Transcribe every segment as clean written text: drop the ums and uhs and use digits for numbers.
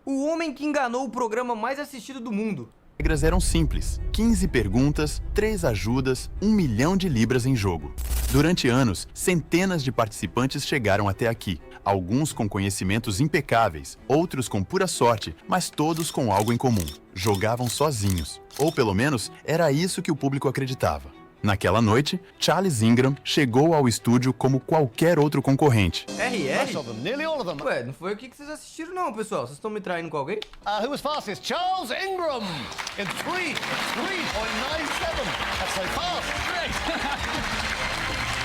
O homem que enganou o programa mais assistido do mundo. As regras eram simples: 15 perguntas, 3 ajudas, 1 milhão de libras em jogo. Durante anos, centenas de participantes chegaram até aqui. Alguns com conhecimentos impecáveis, outros com pura sorte, mas todos com algo em comum: jogavam sozinhos. Ou pelo menos, era isso que o público acreditava. Naquela noite, Charles Ingram chegou ao estúdio como qualquer outro concorrente. RR? Of them, nearly all of them. Ué, não foi aqui que vocês assistiram não, pessoal. Vocês estão me traindo com alguém? Who was fastest? Charles Ingram in 3.97. That's so fast.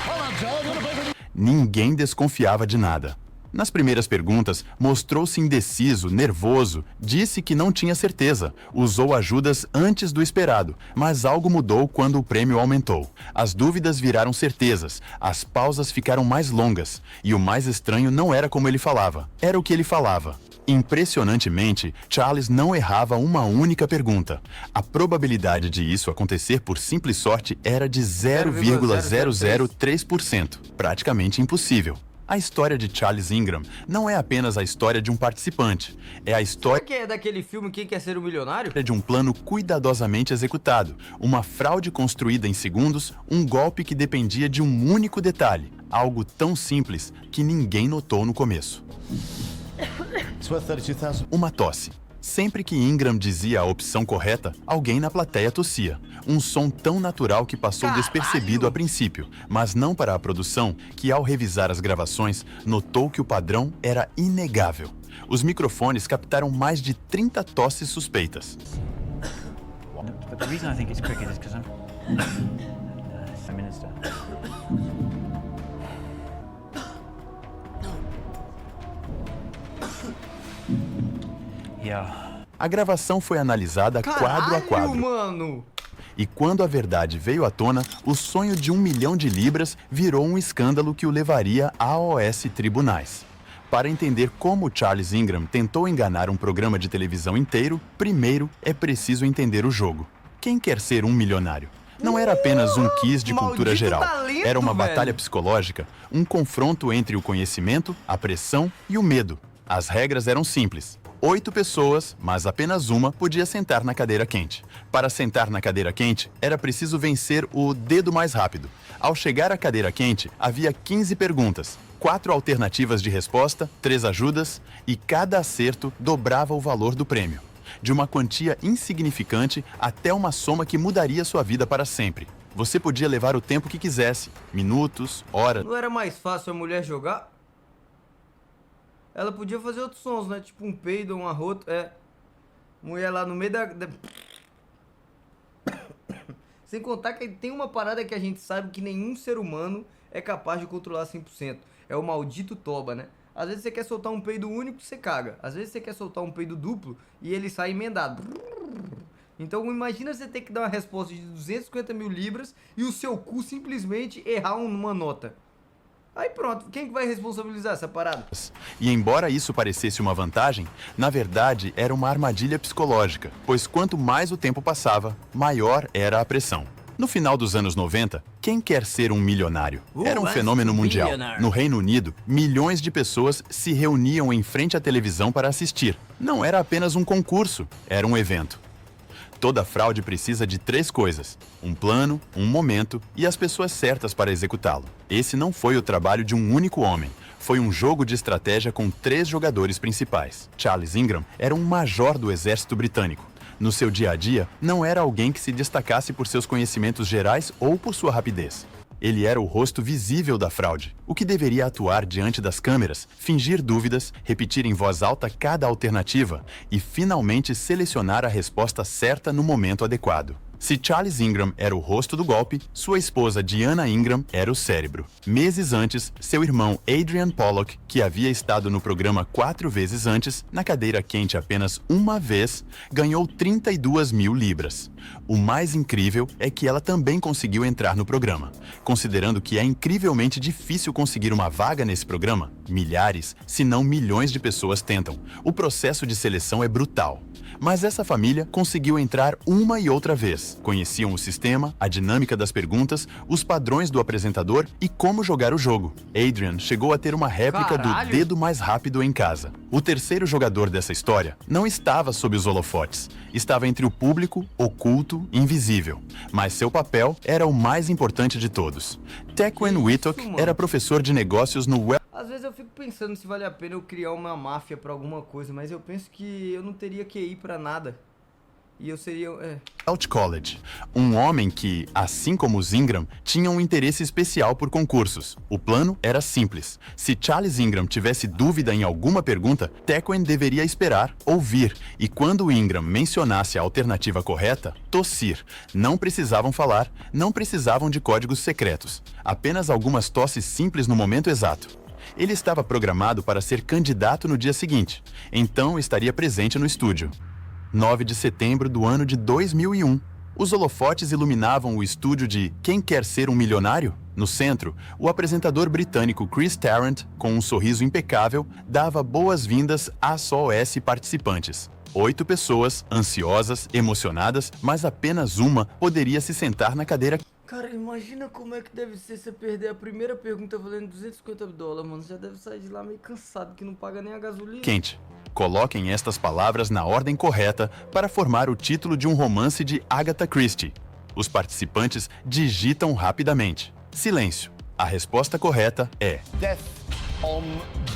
Well done, Charles. What a better... Ninguém desconfiava de nada. Nas primeiras perguntas, mostrou-se indeciso, nervoso, disse que não tinha certeza, usou ajudas antes do esperado, mas algo mudou quando o prêmio aumentou. As dúvidas viraram certezas, as pausas ficaram mais longas, e o mais estranho não era como ele falava, era o que ele falava. Impressionantemente, Charles não errava uma única pergunta. A probabilidade de isso acontecer por simples sorte era de 0,003%, praticamente impossível. A história de Charles Ingram não é apenas a história de um participante, é a Será história que é daquele filme Quem Quer Ser um Milionário? de um plano cuidadosamente executado, uma fraude construída em segundos, um golpe que dependia de um único detalhe, algo tão simples que ninguém notou no começo. It's worth 32,000. Uma tosse. Sempre que Ingram dizia a opção correta, alguém na plateia tossia. Um som tão natural que passou Caralho! despercebido a princípio, mas não para a produção, que ao revisar as gravações, notou que o padrão era inegável. Os microfones captaram mais de 30 tosses suspeitas. But the reason I think it's cricket is because I'm Prime Minister. Yeah. A gravação foi analisada quadro a Caralho, quadro. mano! E quando a verdade veio à tona, o sonho de 1 milhão de libras virou um escândalo que o levaria a AOS tribunais. Para entender como Charles Ingram tentou enganar um programa de televisão inteiro, primeiro é preciso entender o jogo. Quem quer ser um milionário? Não era apenas um quiz de cultura Maldito geral. talento, Era uma batalha velho. psicológica, um confronto entre o conhecimento, a pressão e o medo. As regras eram simples. 8 pessoas, mas apenas uma podia sentar na cadeira quente. Para sentar na cadeira quente, era preciso vencer o dedo mais rápido. Ao chegar à cadeira quente, havia 15 perguntas, 4 alternativas de resposta, 3 ajudas, e cada acerto dobrava o valor do prêmio. De uma quantia insignificante até uma soma que mudaria sua vida para sempre. Você podia levar o tempo que quisesse, minutos, horas. Não era mais fácil a mulher jogar? Ela podia fazer outros sons, né? Tipo um peido, um arroto. É. Mulher lá no meio da... Sem contar que tem uma parada que a gente sabe que nenhum ser humano é capaz de controlar 100%. É o maldito toba, né? Às vezes você quer soltar um peido único, você caga. Às vezes você quer soltar um peido duplo e ele sai emendado. Então imagina você ter que dar uma resposta de 250 mil libras e o seu cu simplesmente errar uma nota. Aí pronto, quem que vai responsabilizar essa parada? E embora isso parecesse uma vantagem, na verdade era uma armadilha psicológica, pois quanto mais o tempo passava, maior era a pressão. No final dos anos 90, quem quer ser um milionário? Era um let's fenômeno be mundial. billionaire. No Reino Unido, milhões de pessoas se reuniam em frente à televisão para assistir. Não era apenas um concurso, era um evento. Toda fraude precisa de 3 coisas: um plano, um momento e as pessoas certas para executá-lo. Esse não foi o trabalho de um único homem. Foi um jogo de estratégia com 3 jogadores principais. Charles Ingram era um major do exército britânico. No seu dia a dia, não era alguém que se destacasse por seus conhecimentos gerais ou por sua rapidez. Ele era o rosto visível da fraude, o que deveria atuar diante das câmeras, fingir dúvidas, repetir em voz alta cada alternativa e finalmente selecionar a resposta certa no momento adequado. Se Charles Ingram era o rosto do golpe, sua esposa Diana Ingram era o cérebro. Meses antes, seu irmão Adrian Pollock, que havia estado no programa 4 vezes antes, na cadeira quente apenas uma vez, ganhou 32 mil libras. O mais incrível é que ela também conseguiu entrar no programa. Considerando que é incrivelmente difícil conseguir uma vaga nesse programa, milhares, se não milhões de pessoas tentam. O processo de seleção é brutal. Mas essa família conseguiu entrar uma e outra vez. habilidades. Conheciam o sistema, a dinâmica das perguntas, os padrões do apresentador e como jogar o jogo. Adrian chegou a ter uma réplica Caralho! do dedo mais rápido em casa. O terceiro jogador dessa história não estava sob os holofotes. Estava entre o público, oculto, invisível. Mas seu papel era o mais importante de todos. Tequan Whittock mano? era professor de negócios no Às vezes eu fico pensando se vale a pena eu criar uma máfia pra alguma coisa, mas eu penso que eu não teria QI pra nada. E eu seria... Welt College, um homem que, assim como os Ingram, tinha um interesse especial por concursos. O plano era simples. Se Charles Ingram tivesse dúvida em alguma pergunta, Tequan deveria esperar, ouvir, e quando Ingram mencionasse a alternativa correta, tossir. Não precisavam falar, não precisavam de códigos secretos. Apenas algumas tosses simples no momento exato. Ele estava programado para ser candidato no dia seguinte, então estaria presente no estúdio. 9 de setembro do ano de 2001. Os holofotes iluminavam o estúdio de Quem Quer Ser um Milionário? No centro, o apresentador britânico Chris Tarrant, com um sorriso impecável, dava boas-vindas a SOS participantes. 8 pessoas, ansiosas, emocionadas, mas apenas uma poderia se sentar na cadeira. Cara, imagina como é que deve ser você perder a primeira pergunta valendo $250, mano. Você já deve sair de lá meio cansado, que não paga nem a gasolina. Quente. Coloquem estas palavras na ordem correta para formar o título de um romance de Agatha Christie. Os participantes digitam rapidamente. Silêncio. A resposta correta é... Death on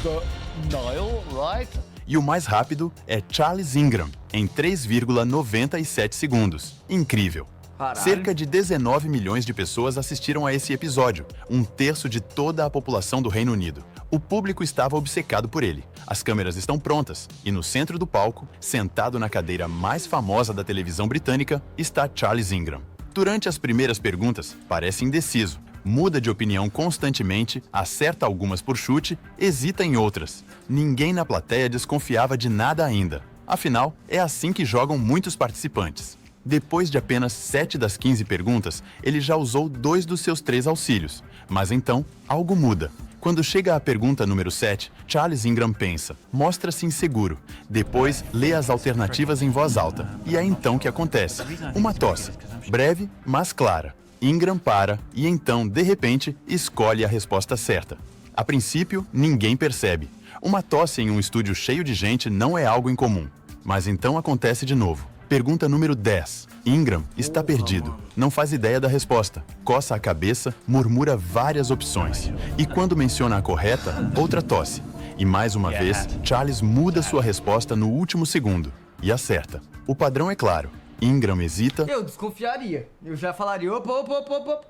the Nile, right? E o mais rápido é Charles Ingram, em 3,97 segundos. Incrível. Caralho. Cerca de 19 milhões de pessoas assistiram a esse episódio, um terço de toda a população do Reino Unido. O público estava obcecado por ele. As câmeras estão prontas, e no centro do palco, sentado na cadeira mais famosa da televisão britânica, está Charles Ingram. Durante as primeiras perguntas, parece indeciso. Muda de opinião constantemente, acerta algumas por chute, hesita em outras. Ninguém na plateia desconfiava de nada ainda. Afinal, é assim que jogam muitos participantes. Depois de apenas 7 das 15 perguntas, ele já usou 2 dos seus 3 auxílios. Mas então, algo muda. Quando chega à pergunta número 7, Charles Ingram pensa, mostra-se inseguro. Depois, lê as alternativas em voz alta. E é então que acontece. Uma tosse. Breve, mas clara. Ingram para e então, de repente, escolhe a resposta certa. A princípio, ninguém percebe. Uma tosse em um estúdio cheio de gente não é algo incomum. Mas então acontece de novo. Pergunta número 10. Ingram está perdido. Não faz ideia da resposta. Coça a cabeça, murmura várias opções. E quando menciona a correta, outra tosse. E mais uma vez, Charles muda sua resposta no último segundo. E acerta. O padrão é claro. Ingram hesita. Eu desconfiaria. Eu já falaria, opa.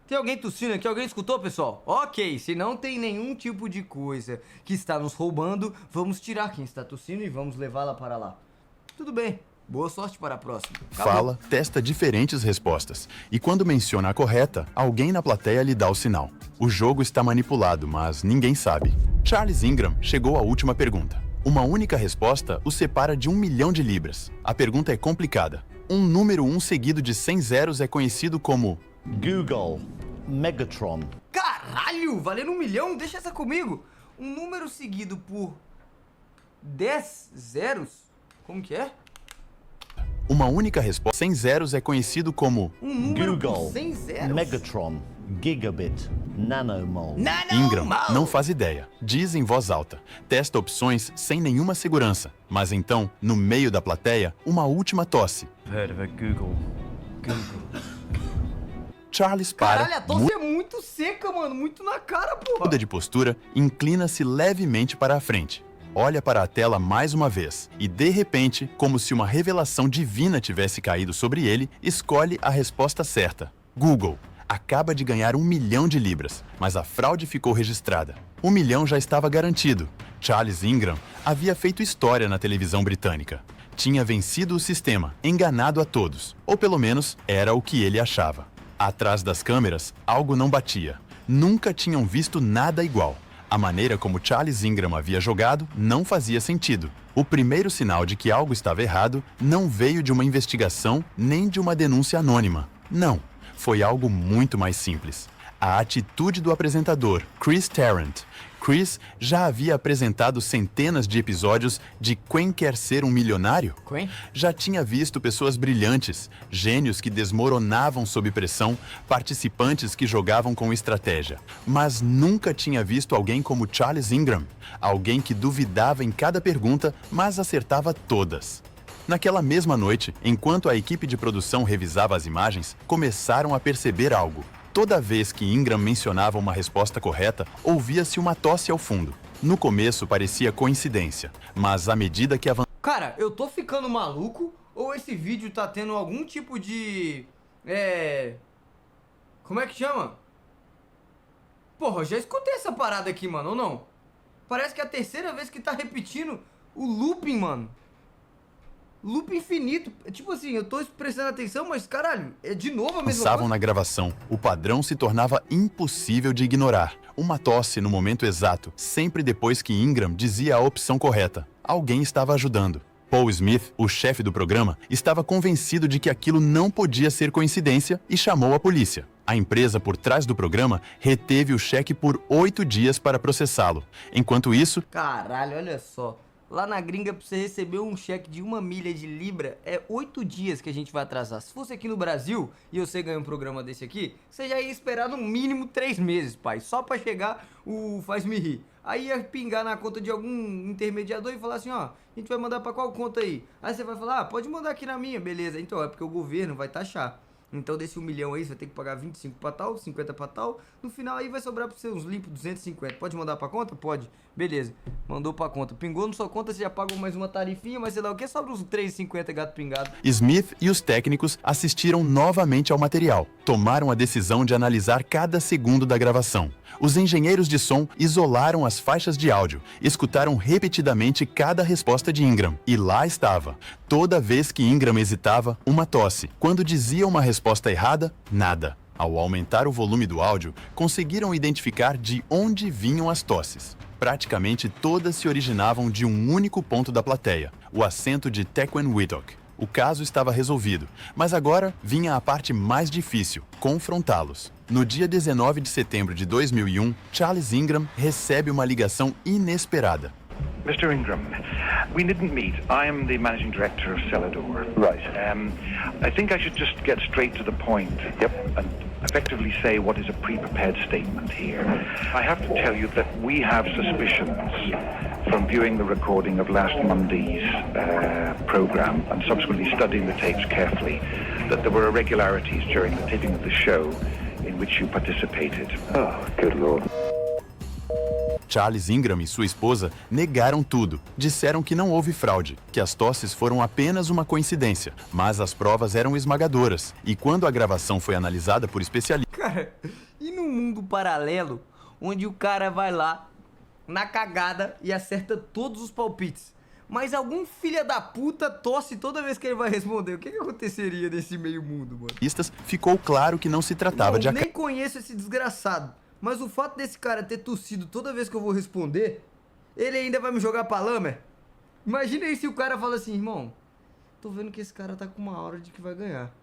Tem alguém tossindo aqui? Alguém escutou, pessoal? Ok, se não tem nenhum tipo de coisa que está nos roubando, vamos tirar quem está tossindo e vamos levá-la para lá. Tudo bem. Boa sorte para a próxima. Acabou. Fala, testa diferentes respostas. E quando menciona a correta, alguém na plateia lhe dá o sinal. O jogo está manipulado, mas ninguém sabe. Charles Ingram chegou à última pergunta. Uma única resposta o separa de 1 milhão de libras. A pergunta é complicada. Um número 1 seguido de 100 zeros é conhecido como... Google. Megatron. Caralho, valendo 1 milhão? Deixa essa comigo. Um número seguido por 10 zeros? Como que é? Uma única resposta 100 zeros é conhecido como... Um número Google. por 100 zeros? Megatron. Gigabit. Nanomole. Ingram não faz ideia. Diz em voz alta. Testa opções sem nenhuma segurança. Mas então, no meio da plateia, uma última tosse. Heard of a Google. Charles para, Caralho, a tosse é muito seca, mano. Muito na cara, porra. muda de postura, inclina-se levemente para a frente. Olha para a tela mais uma vez e, de repente, como se uma revelação divina tivesse caído sobre ele, escolhe a resposta certa. Google. Acaba de ganhar 1 milhão de libras, mas a fraude ficou registrada. 1 milhão já estava garantido. Charles Ingram havia feito história na televisão britânica. Tinha vencido o sistema, enganado a todos. Ou pelo menos, era o que ele achava. Atrás das câmeras, algo não batia. Nunca tinham visto nada igual. A maneira como Charles Ingram havia jogado não fazia sentido. O primeiro sinal de que algo estava errado não veio de uma investigação nem de uma denúncia anônima. Não, foi algo muito mais simples. A atitude do apresentador, Chris Tarrant. Chris já havia apresentado centenas de episódios de Quem Quer Ser um Milionário? Quem? Já tinha visto pessoas brilhantes, gênios que desmoronavam sob pressão, participantes que jogavam com estratégia. Mas nunca tinha visto alguém como Charles Ingram, alguém que duvidava em cada pergunta, mas acertava todas. Naquela mesma noite, enquanto a equipe de produção revisava as imagens, começaram a perceber algo. Toda vez que Ingram mencionava uma resposta correta, ouvia-se uma tosse ao fundo. No começo parecia coincidência, mas à medida que avançava... Cara, eu tô ficando maluco ou esse vídeo tá tendo algum tipo de... Como é que chama? Porra, eu já escutei essa parada aqui, mano, ou não? Parece que é a terceira vez que tá repetindo o looping, mano. Loop infinito. Tipo assim, eu tô prestando atenção, mas caralho, é de novo a mesma Avançavam coisa. na gravação. O padrão se tornava impossível de ignorar. Uma tosse no momento exato, sempre depois que Ingram dizia a opção correta. Alguém estava ajudando. Paul Smith, o chefe do programa, estava convencido de que aquilo não podia ser coincidência e chamou a polícia. A empresa por trás do programa reteve o cheque por 8 dias para processá-lo. Enquanto isso, Caralho, olha só. Lá na gringa, pra você receber um cheque de 1 milha de libra, é 8 dias que a gente vai atrasar. Se fosse aqui no Brasil, e você ganha um programa desse aqui, você já ia esperar no mínimo 3 meses, pai. Só pra chegar o Faz-me Rir. Aí ia pingar na conta de algum intermediador e falar assim, ó, a gente vai mandar pra qual conta aí? Aí você vai falar, pode mandar aqui na minha, beleza. Então, é porque o governo vai taxar. Então desse 1 milhão aí, você vai ter que pagar 25 pra tal, 50 pra tal. No final aí vai sobrar pra você uns limpos 250. Pode mandar pra conta? Pode. Beleza. Mandou pra conta. Pingou na sua conta, você já pagou mais uma tarifinha, mas sei lá o que, sobra uns 3,50 gato pingado. Smith e os técnicos assistiram novamente ao material. Tomaram a decisão de analisar cada segundo da gravação. Os engenheiros de som isolaram as faixas de áudio, escutaram repetidamente cada resposta de Ingram. E lá estava. Toda vez que Ingram hesitava, uma tosse. Quando dizia uma resposta errada, nada. Ao aumentar o volume do áudio, conseguiram identificar de onde vinham as tosses. Praticamente todas se originavam de um único ponto da plateia, o assento de Tequan Whitlock. O caso estava resolvido, mas agora vinha a parte mais difícil, confrontá-los. No dia 19 de setembro de 2001, Charles Ingram recebe uma ligação inesperada. Mr. Ingram, we didn't meet. I am the managing director of Celador. Right. I think I should just get straight to the point. Yep. And effectively say what is a pre-prepared statement here. I have to tell you that we have suspicions from viewing the recording of last Monday's program and subsequently studying the tapes carefully that there were irregularities during the taping of the show in which you participated. Oh, good Lord. Charles Ingram e sua esposa negaram tudo. Disseram que não houve fraude, que as tosses foram apenas uma coincidência, mas as provas eram esmagadoras. E quando a gravação foi analisada por especialistas... Cara, e num mundo paralelo, onde o cara vai lá, na cagada, e acerta todos os palpites, mas algum filho da puta tosse toda vez que ele vai responder, o que aconteceria nesse meio mundo, mano? Ficou claro que não se tratava de... Nem conheço esse desgraçado. Mas o fato desse cara ter tossido toda vez que eu vou responder, ele ainda vai me jogar pra lama? Imagina aí se o cara fala assim, irmão, tô vendo que esse cara tá com uma aura de que vai ganhar.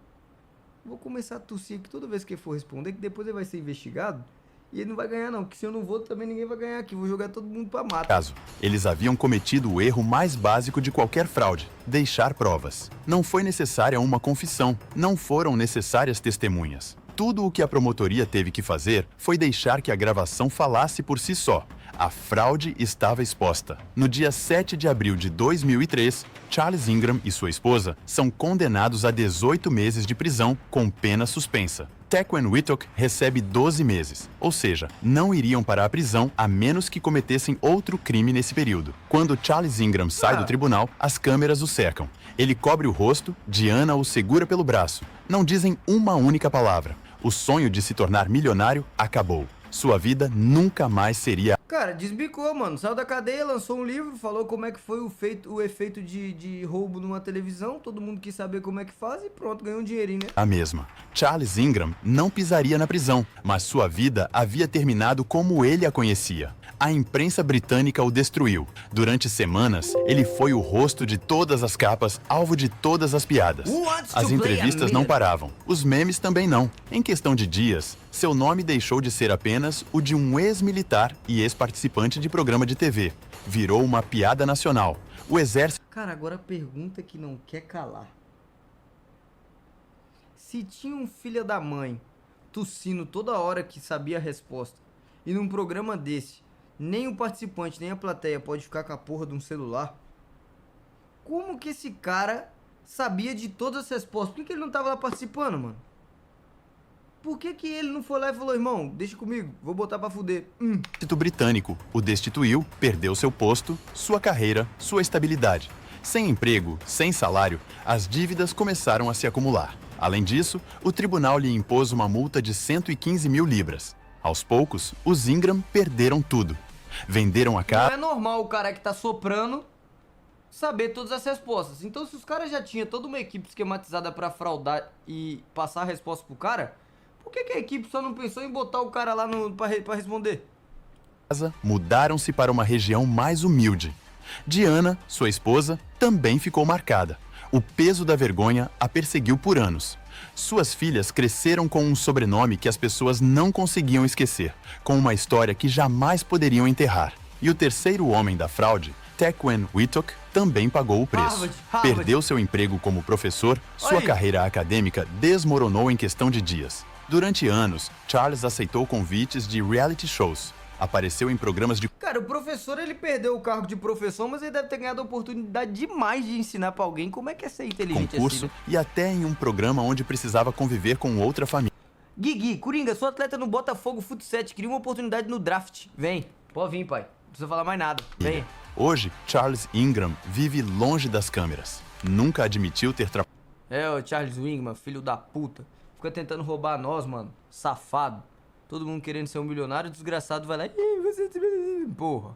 Vou começar a tossir aqui toda vez que ele for responder, que depois ele vai ser investigado e ele não vai ganhar não, que se eu não vou também ninguém vai ganhar aqui, vou jogar todo mundo pra mata. Caso, eles haviam cometido o erro mais básico de qualquer fraude, deixar provas. Não foi necessária uma confissão, não foram necessárias testemunhas. Tudo o que a promotoria teve que fazer foi deixar que a gravação falasse por si só. A fraude estava exposta. No dia 7 de abril de 2003, Charles Ingram e sua esposa são condenados a 18 meses de prisão com pena suspensa. Tequan Whitlock recebe 12 meses, ou seja, não iriam para a prisão a menos que cometessem outro crime nesse período. Quando Charles Ingram sai do tribunal, as câmeras o cercam. Ele cobre o rosto, Diana o segura pelo braço. Não dizem uma única palavra. O sonho de se tornar milionário acabou. Sua vida nunca mais seria... Cara, desbicou, mano. Saiu da cadeia, lançou um livro, falou como é que foi o efeito de roubo numa televisão. Todo mundo quis saber como é que faz e pronto, ganhou um dinheirinho, né? A mesma. Charles Ingram não pisaria na prisão, mas sua vida havia terminado como ele a conhecia. A imprensa britânica o destruiu. Durante semanas, ele foi o rosto de todas as capas, alvo de todas as piadas. As entrevistas não paravam. Os memes também não. Em questão de dias, seu nome deixou de ser apenas apenas o de um ex-militar e ex-participante de programa de TV. Virou uma piada nacional. O exército... Cara, agora a pergunta que não quer calar. Se tinha um filho da mãe tossindo toda hora que sabia a resposta, e num programa desse, nem o participante nem a plateia pode ficar com a porra de um celular, como que esse cara sabia de todas as respostas? Por que que ele não tava lá participando, mano? Por que que ele não foi lá e falou, irmão, deixa comigo, vou botar pra fuder? O exército britânico o destituiu, perdeu seu posto, sua carreira, sua estabilidade. Sem emprego, sem salário, as dívidas começaram a se acumular. Além disso, o tribunal lhe impôs uma multa de 115 mil libras. Aos poucos, os Ingram perderam tudo. Venderam a Não casa... é normal o cara que tá soprando saber todas as respostas. Então, se os caras já tinham toda uma equipe esquematizada pra fraudar e passar a resposta pro cara, por que que a equipe só não pensou em botar o cara lá pra responder? Mudaram-se para uma região mais humilde. Diana, sua esposa, também ficou marcada. O peso da vergonha a perseguiu por anos. Suas filhas cresceram com um sobrenome que as pessoas não conseguiam esquecer, com uma história que jamais poderiam enterrar. E o terceiro homem da fraude, Tequan Wittock, também pagou o preço. Harvard. Perdeu seu emprego como professor, sua Aí. carreira acadêmica desmoronou em questão de dias. Durante anos, Charles aceitou convites de reality shows. Apareceu em programas de Cara, o professor, ele perdeu o cargo de professor, mas ele deve ter ganhado a oportunidade demais de ensinar pra alguém como é que é ser inteligente concurso assim, né? e até em um programa onde precisava conviver com outra família. Gui, Coringa, sou atleta no Botafogo Futsal, queria uma oportunidade no draft. Vem, pode vir, pai. Não precisa falar mais nada. Vem. Hoje, Charles Ingram vive longe das câmeras. Nunca admitiu ter trabalhado. É, o Charles Wingman, filho da puta. Fica tentando roubar nós, mano. Safado. Todo mundo querendo ser um milionário, o desgraçado vai lá e... Porra.